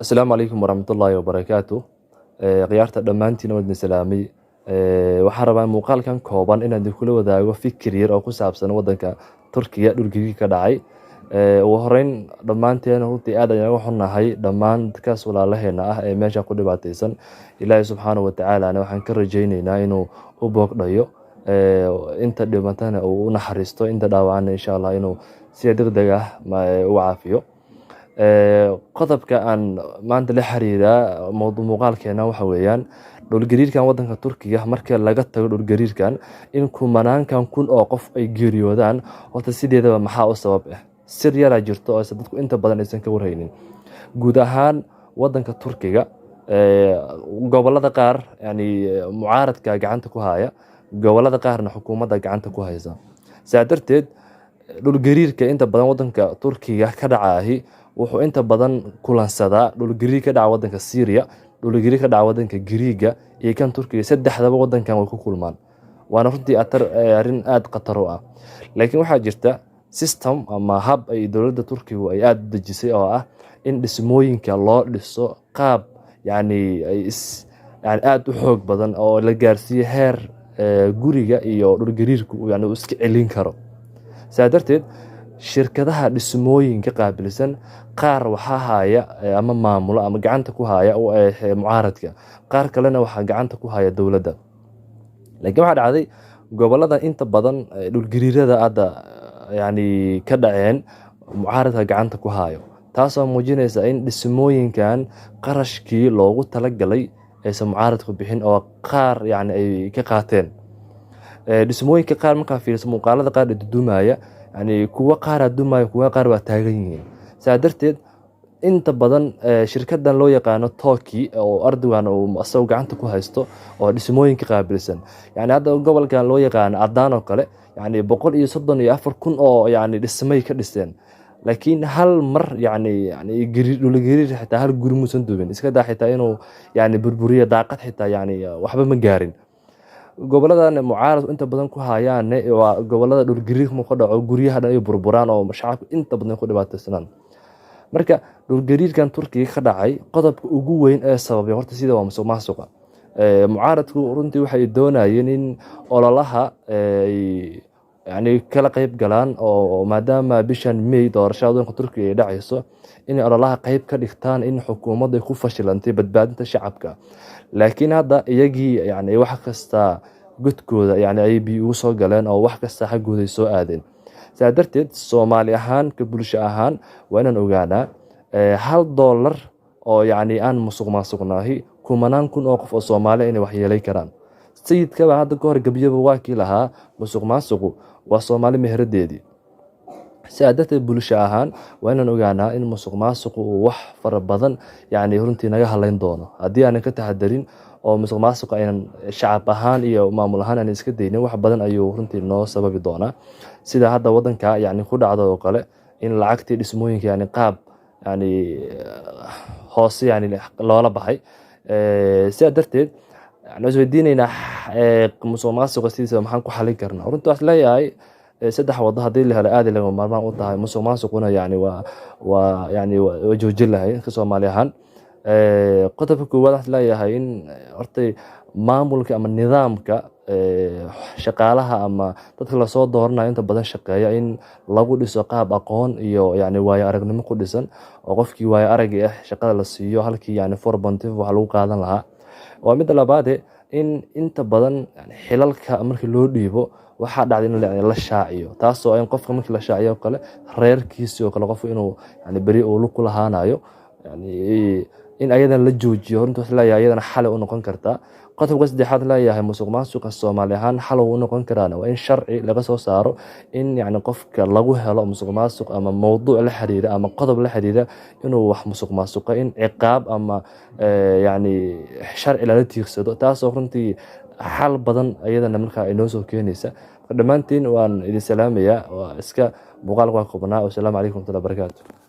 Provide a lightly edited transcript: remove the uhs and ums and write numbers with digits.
السلام عليكم ورحمة الله وبركاته. قيارة دمانتين ودن سلامي. waxaan rabaa muuqaalkan kooban inaan kula wadaago fikir yar oo ku saabsan wadanka Turkiga dhulkii ka dhacay. Ugu horeyn dhamaanteen runtii aad ayaan uga xunnahay dhammaan dadkaas walaalaheena ah ee meesha ku dhibaataysan. Ilaahay subxaanahu wa tacaala waxaan ka rajaynaynaa inuu u boogdhayo inta dhimatana uu u naxariisto, inta dhaawacana insha Allah inuu si degdeg ah u caafiyo. qodobka aan maanta la xiriira muuqaalkeena waxa weeyaan dhulgariirkan wadanka Turkiga marka laga tago dhulgariirkan in kumanaankan kun oo qof ay geeriyoodaan horta sideedaba maxaa u sabab ah sir yar jirto oo dadku inta badan aysan ka warhaynin guud ahaan wadanka Turkiga gobolada qaar yani mucaaradka gacanta ku haya gobolada qaarna xukuumadda gacanta ku haysa saadarteed dhulgariirka inta badan wadanka Turkiga ka dhacay wuxuu inta badan kulansadaa dhulgariir ka dhaca wadanka Syria, dhulgariir ka dhaca wadanka Greega iyo kan Turkiga saddexdaba wadankan way ku kulmaan. Waana runtii arrin aad khatar u ah. Laakiin waxaa jirta system ama hab ay dowladda Turkiga ay aad u dejisay oo ah in dhismooyinka loo dhiso qaab yani aad u xoog badan oo la gaarsiiyo heer guriga iyo dhulgariirku yani uu iska celin karo. Saadarteed shirkadaha dhismooyinka qaabilsan qaar waxa haya ama maamulo ama gacanta ku haya mucaaradka qaar kalena waxa gacanta ku haya dawladda. Laakiin waxa dhacday gobolada inta badan dhulgariirada aad yani ka dhaceen mucaaradka gacanta ku hayo taasoo muujinaysa in dhismooyinkan qarashkii loogu talagalay aysan mucaaradku bixin oo qaar yani ay ka qaateen. Dhismooyinka qaar marka fiiriso muuqaalada qaar dudumaya yani kuwa qaar dumaya kuwa qaar waa taagan yihiin saadarteed inta badan shirkadan loo yaqaano Toki oo Erdogan uu asagu gacanta ku haysto oo dhismooyinka qaabilsan yani hadda gobolkan loo yaqaano Adana oo kale yani 134,000 oo yani dhismay ka dhiseen laakiin hal mar yani dhulgariir xitaa hal guri muusan duubin iska daa xitaa inuu yani burburiyo daaqad xitaa yani waxba ma gaarin. goboladan mucaarad inta badan ku hayaan waa gobolada dhulgariirka ka dhaco guryaha dhan ay burburaan oo shacabku inta badan ku dhibaataysan. Marka dhulgariirkan Turkiga ka dhacay qodobka ugu weyn ee sababay horta sida waa musuqmaasuqa. Mucaaradku runtii waxay doonayeen in ololaha yani kala qayb galaan oo maadaama bishan May doorashada Turkiga ay dhacayso in ololaha qayb ka dhigtaan in xukuumadda ku fashilantay badbaadinta shacabka. laakiin hadda iyagii yani wax kasta gudkooda yani ay ugu soo galeen oo wax kasta xaggooda ay soo aadeen. Saadarteed Soomaali ahaan ka bulsho ahaan waa inaan ogaanaa $1 oo yani aan musuqmaasuqnaahi kumanaan kun oo qof oo Soomaali inay wax yeelay karaan. sayidka baa hadda ka hor gabyaba waa kii lahaa musuqmaasuqu waa Soomaali meheradeedii. saadarteed bulsho ahaan waa inaan ogaanaa in musuqmaasuqu uu wax fara badan yani runtii naga halayn doono haddii aanan ka taxadarin oo musuqmaasuqu aynan shacab ahaan iyo maamul ahaan aan iska daynin wax badan ayuu runtii noo sababi doonaa sida hadda wadanka yani ku dhacdo oo kale in lacagtii dhismooyinka yani qaab yani hoose yani loola baxay. saadarteed waxaan isweydiinaynaa musuqmaasuqa sidiisa maxaan ku xalin karnaa runtii waxaan leeyahay saddex wado hadii la helo aad laga maarmaan u tahay musuqmaasuquna yani waa yani joojin lahay ka Soomaali ahaan. qodobka koowaad waxaan leeyahay in horta maamulka ama nidaamka shaqaalaha ama dadka la soo dooranayo inta badan shaqeeya in lagu dhiso qaab aqoon iyo yani waayo aragnimo ku dhisan oo qofkii waayo arag ah shaqada la siiyo halkii yani 4.5 wax lagu qaadan lahaa. waa mid labaad in inta badan xilalka markii loo dhiibo waxaa dhacday in la shaaciyo taasoo in qofka markii la shaaciyo kale reerkiisa oo kale qof inuu yani bari uu lu kulahaanayo yani in ayadan la joojiyo runtii la ayadana xal u noqon karta. qodobka saddexaad la yahay musuqmaasuqa Soomaali ahaan xal u noqon karana waa in sharci laga soo saaro in yani qofka lagu helo musuqmaasuq ama mowduuc la xiriira ama qodob la xiriira inuu wax musuqmaasuqa in ciqaab ama yani sharci la tiirsado taasoo runtii xal badan ayadana marka ay noo soo keenaysa. Dhamaantiin waan idin salaamayaa waa iska muuqaalka waa koobnaa. Assalaamu calaykum wa rahmatullahi wa barakaatuh.